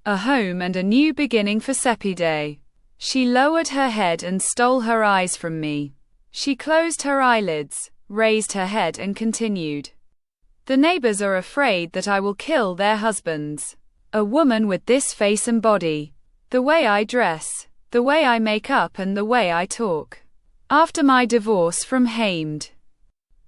A home and a new beginning for Sepide. She lowered her head and stole her eyes from me. She closed her eyelids, raised her head and continued. The neighbors are afraid that I will kill their husbands. A woman with this face and body. The way I dress, the way I make up and the way I talk. After my divorce from Hamid,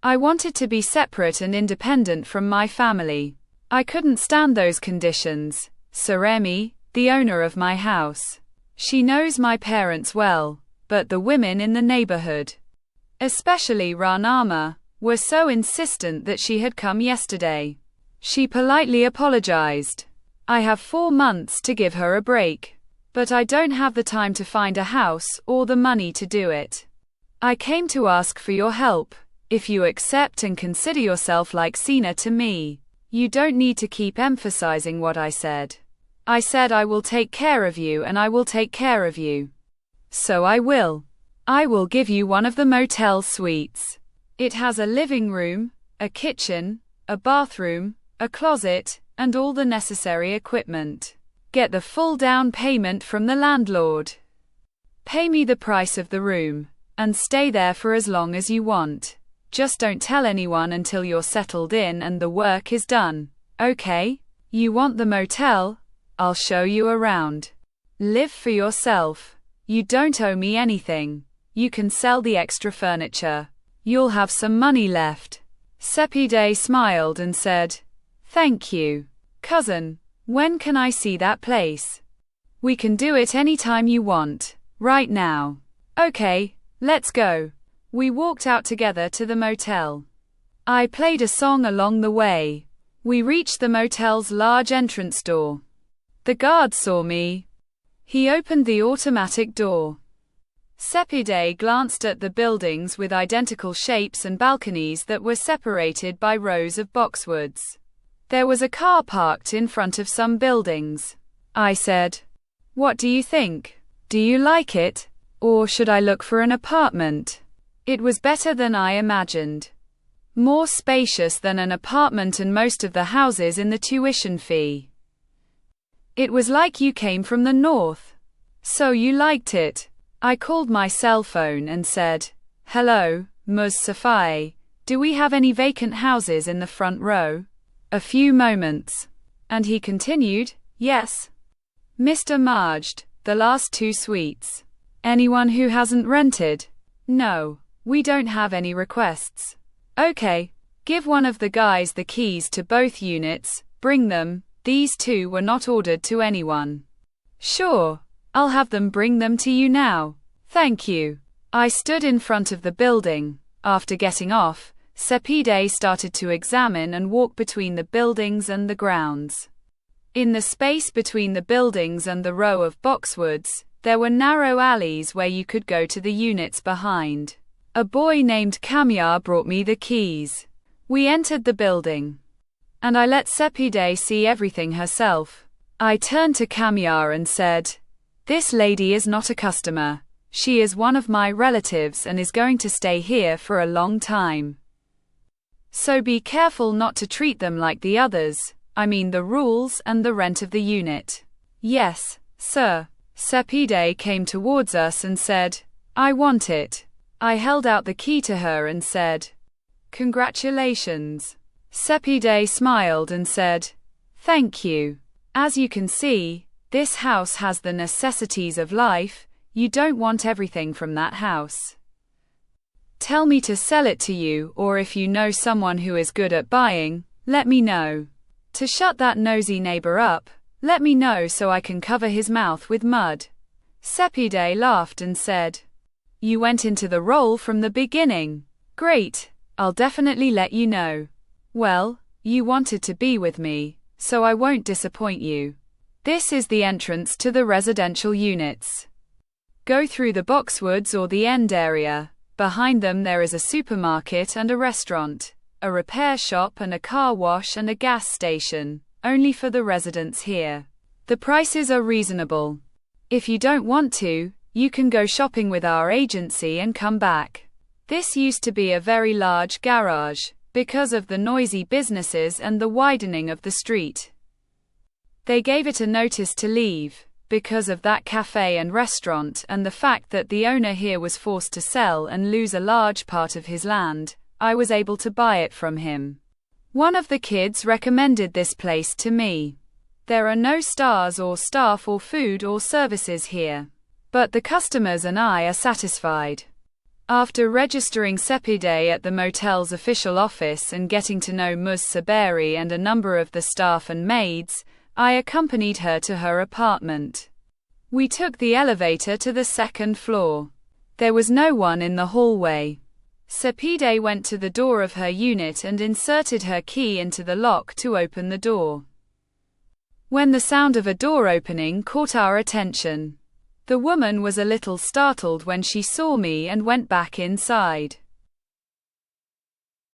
I wanted to be separate and independent from my family. I couldn't stand those conditions. Saremi, the owner of my house. She knows my parents well, but the women in the neighborhood, especially Ranama, were so insistent that she had come yesterday. She politely apologized. I have 4 months to give her a break. But I don't have the time to find a house or the money to do it. I came to ask for your help. If you accept and consider yourself like Sina to me, you don't need to keep emphasizing what I said. I said I will take care of you and I will take care of you. So I will. I will give you one of the motel suites. It has a living room, a kitchen, a bathroom, a closet, and all the necessary equipment. Get the full down payment from the landlord. Pay me the price of the room, and stay there for as long as you want. Just don't tell anyone until you're settled in and the work is done, okay? You want the motel? I'll show you around. Live for yourself. You don't owe me anything. You can sell the extra furniture. You'll have some money left. Sepide smiled and said, Thank you, cousin. When can I see that place? We can do it anytime you want, right now. Okay, let's go. We walked out together to the motel. I played a song along the way. We reached the motel's large entrance door. The guard saw me. He opened the automatic door. Sepide glanced at the buildings with identical shapes and balconies that were separated by rows of boxwoods. There was a car parked in front of some buildings. I said, What do you think? Do you like it? Or should I look for an apartment? It was better than I imagined. More spacious than an apartment and most of the houses in the tuition fee. It was like you came from the north. So you liked it. I called my cell phone and said, Hello, Ms. Safai, do we have any vacant houses in the front row? A few moments. And he continued, Yes. Mr. Majd, the last 2 suites. Anyone who hasn't rented? No, we don't have any requests. Okay, give one of the guys the keys to both units, bring them. These 2 were not ordered to anyone. Sure, I'll have them bring them to you now. Thank you. I stood in front of the building. After getting off, Sepide started to examine and walk between the buildings and the grounds. In the space between the buildings and the row of boxwoods, there were narrow alleys where you could go to the units behind. A boy named Kamyar brought me the keys. We entered the building. And I let Sepide see everything herself. I turned to Kamyar and said, This lady is not a customer. She is one of my relatives and is going to stay here for a long time. So be careful not to treat them like the others, I mean the rules and the rent of the unit. Yes, sir. Sepide came towards us and said, I want it. I held out the key to her and said, Congratulations. Sepide smiled and said, Thank you. As you can see, this house has the necessities of life. You don't want everything from that house. Tell me to sell it to you, or if you know someone who is good at buying, let me know. To shut that nosy neighbor up, let me know so I can cover his mouth with mud. Sepide laughed and said, You went into the role from the beginning. Great, I'll definitely let you know. Well, you wanted to be with me, so I won't disappoint you. This is the entrance to the residential units. Go through the boxwoods or the end area. Behind them there is a supermarket and a restaurant, a repair shop and a car wash and a gas station, only for the residents here. The prices are reasonable. If you don't want to, you can go shopping with our agency and come back. This used to be a very large garage, because of the noisy businesses and the widening of the street. They gave it a notice to leave, because of that cafe and restaurant and the fact that the owner here was forced to sell and lose a large part of his land. I was able to buy it from him. One of the kids recommended this place to me. There are no stars or staff or food or services here. But the customers and I are satisfied. After registering Sepide at the motel's official office and getting to know Ms. Saberi and a number of the staff and maids, I accompanied her to her apartment. We took the elevator to the second floor. There was no one in the hallway. Sepide went to the door of her unit and inserted her key into the lock to open the door. When the sound of a door opening caught our attention, the woman was a little startled when she saw me and went back inside.